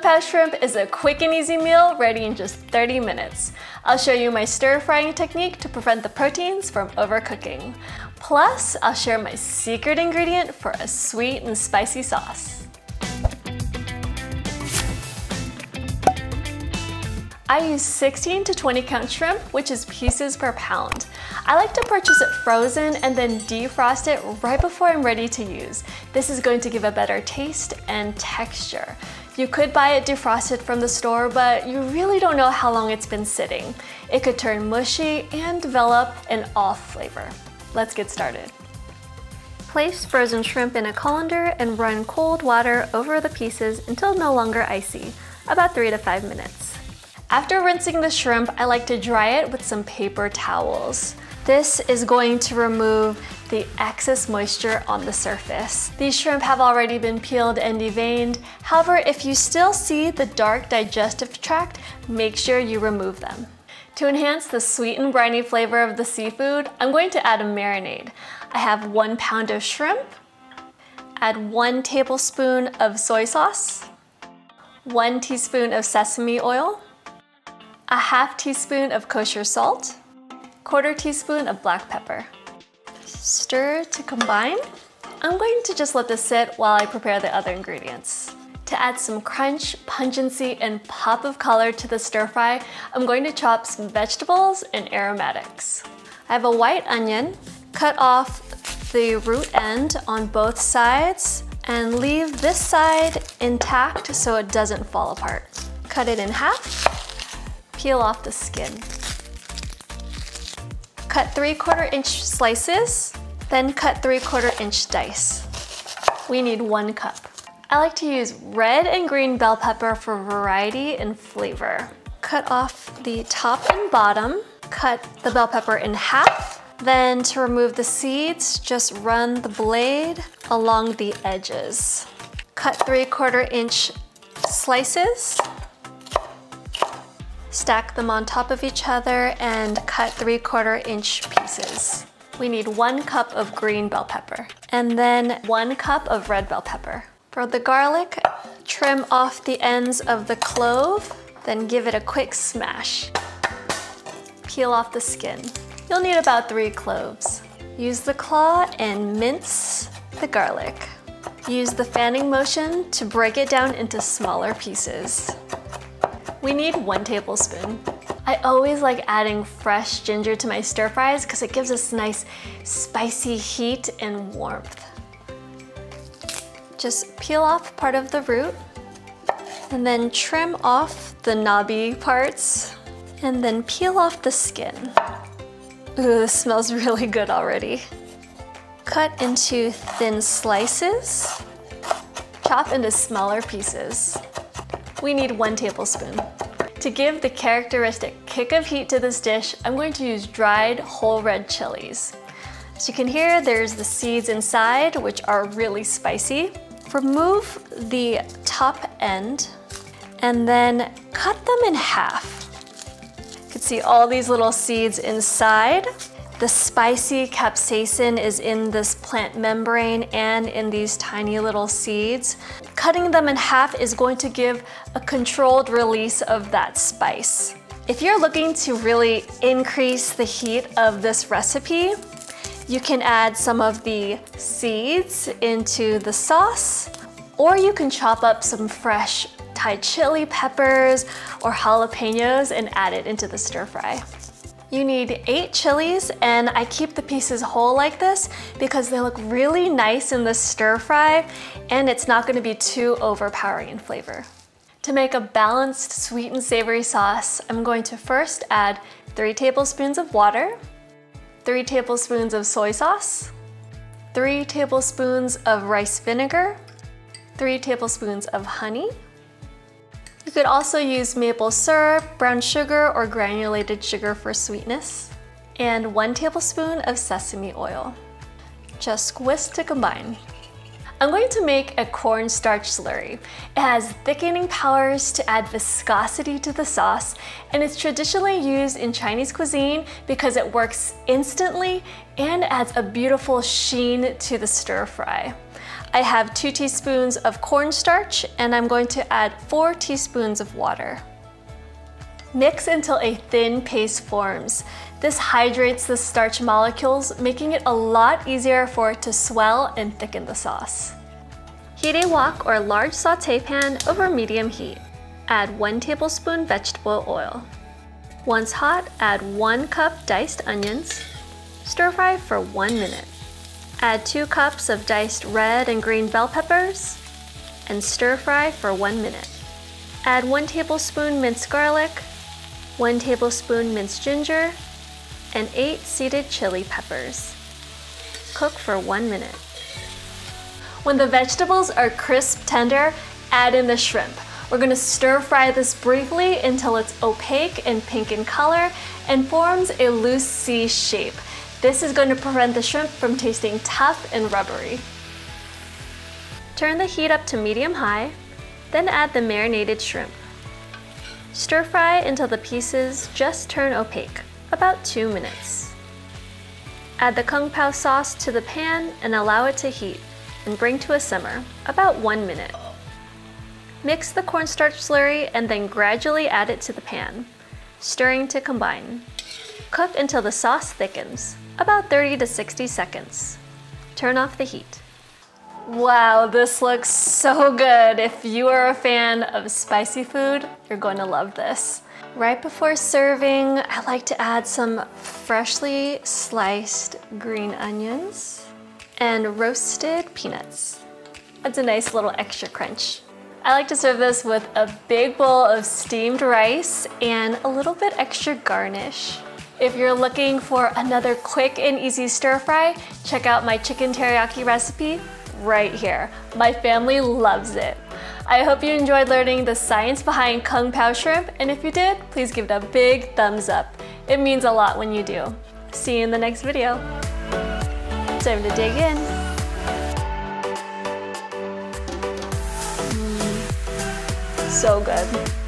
Pao shrimp is a quick and easy meal ready in just 30 minutes. I'll show you my stir-frying technique to prevent the proteins from overcooking. Plus, I'll share my secret ingredient for a sweet and spicy sauce. I use 16 to 20 count shrimp, which is pieces per pound. I like to purchase it frozen and then defrost it right before I'm ready to use. This is going to give a better taste and texture. You could buy it defrosted from the store, but you really don't know how long it's been sitting. It could turn mushy and develop an off flavor. Let's get started. Place frozen shrimp in a colander and run cold water over the pieces until no longer icy, about 3 to 5 minutes. After rinsing the shrimp, I like to dry it with some paper towels. This is going to remove the excess moisture on the surface. These shrimp have already been peeled and deveined. However, if you still see the dark digestive tract, make sure you remove them. To enhance the sweet and briny flavor of the seafood, I'm going to add a marinade. I have 1 pound of shrimp, add 1 tablespoon of soy sauce, 1 teaspoon of sesame oil, a half teaspoon of kosher salt, 1/4 teaspoon of black pepper. Stir to combine. I'm going to just let this sit while I prepare the other ingredients. To add some crunch, pungency, and pop of color to the stir fry, I'm going to chop some vegetables and aromatics. I have a white onion. Cut off the root end on both sides and leave this side intact so it doesn't fall apart. Cut it in half. Peel off the skin. Cut 3/4 inch slices, then cut 3/4 inch dice. We need 1 cup. I like to use red and green bell pepper for variety and flavor. Cut off the top and bottom, cut the bell pepper in half, then to remove the seeds, just run the blade along the edges. Cut 3/4 inch slices. Stack them on top of each other and cut 3/4 inch pieces. We need 1 cup of green bell pepper and then 1 cup of red bell pepper. For the garlic, trim off the ends of the clove, then give it a quick smash. Peel off the skin. You'll need about 3 cloves. Use the claw and mince the garlic. Use the fanning motion to break it down into smaller pieces. We need 1 tablespoon. I always like adding fresh ginger to my stir fries because it gives us nice spicy heat and warmth. Just peel off part of the root and then trim off the knobby parts and then peel off the skin. Ooh, this smells really good already. Cut into thin slices. Chop into smaller pieces. We need 1 tablespoon. To give the characteristic kick of heat to this dish, I'm going to use dried whole red chilies. As you can hear, there's the seeds inside, which are really spicy. Remove the top end and then cut them in half. You can see all these little seeds inside. The spicy capsaicin is in this plant membrane and in these tiny little seeds. Cutting them in half is going to give a controlled release of that spice. If you're looking to really increase the heat of this recipe, you can add some of the seeds into the sauce, or you can chop up some fresh Thai chili peppers or jalapenos and add it into the stir fry. You need 8 chilies, and I keep the pieces whole like this because they look really nice in the stir fry and it's not going to be too overpowering in flavor. To make a balanced sweet and savory sauce, I'm going to first add 3 tablespoons of water, 3 tablespoons of soy sauce, 3 tablespoons of rice vinegar, 3 tablespoons of honey. You could also use maple syrup, brown sugar, or granulated sugar for sweetness, and 1 tablespoon of sesame oil. Just whisk to combine. I'm going to make a cornstarch slurry. It has thickening powers to add viscosity to the sauce, and it's traditionally used in Chinese cuisine because it works instantly and adds a beautiful sheen to the stir fry. I have 2 teaspoons of cornstarch, and I'm going to add 4 teaspoons of water. Mix until a thin paste forms. This hydrates the starch molecules, making it a lot easier for it to swell and thicken the sauce. Heat a wok or large sauté pan over medium heat. Add 1 tablespoon vegetable oil. Once hot, add 1 cup diced onions. Stir fry for 1 minute. Add 2 cups of diced red and green bell peppers and stir fry for 1 minute. Add 1 tablespoon minced garlic, 1 tablespoon minced ginger, and 8 seeded chili peppers. Cook for 1 minute. When the vegetables are crisp tender, add in the shrimp. We're going to stir fry this briefly until it's opaque and pink in color and forms a loose C shape. This is going to prevent the shrimp from tasting tough and rubbery. Turn the heat up to medium-high, then add the marinated shrimp. Stir fry until the pieces just turn opaque, about 2 minutes. Add the Kung Pao sauce to the pan and allow it to heat and bring to a simmer, about 1 minute. Mix the cornstarch slurry and then gradually add it to the pan, stirring to combine. Cook until the sauce thickens, about 30 to 60 seconds. Turn off the heat. Wow, this looks so good. If you are a fan of spicy food, you're going to love this. Right before serving, I like to add some freshly sliced green onions and roasted peanuts. That's a nice little extra crunch. I like to serve this with a big bowl of steamed rice and a little bit extra garnish. If you're looking for another quick and easy stir fry, check out my chicken teriyaki recipe right here. My family loves it. I hope you enjoyed learning the science behind Kung Pao shrimp, and if you did, please give it a big thumbs up. It means a lot when you do. See you in the next video. Time to dig in. So good.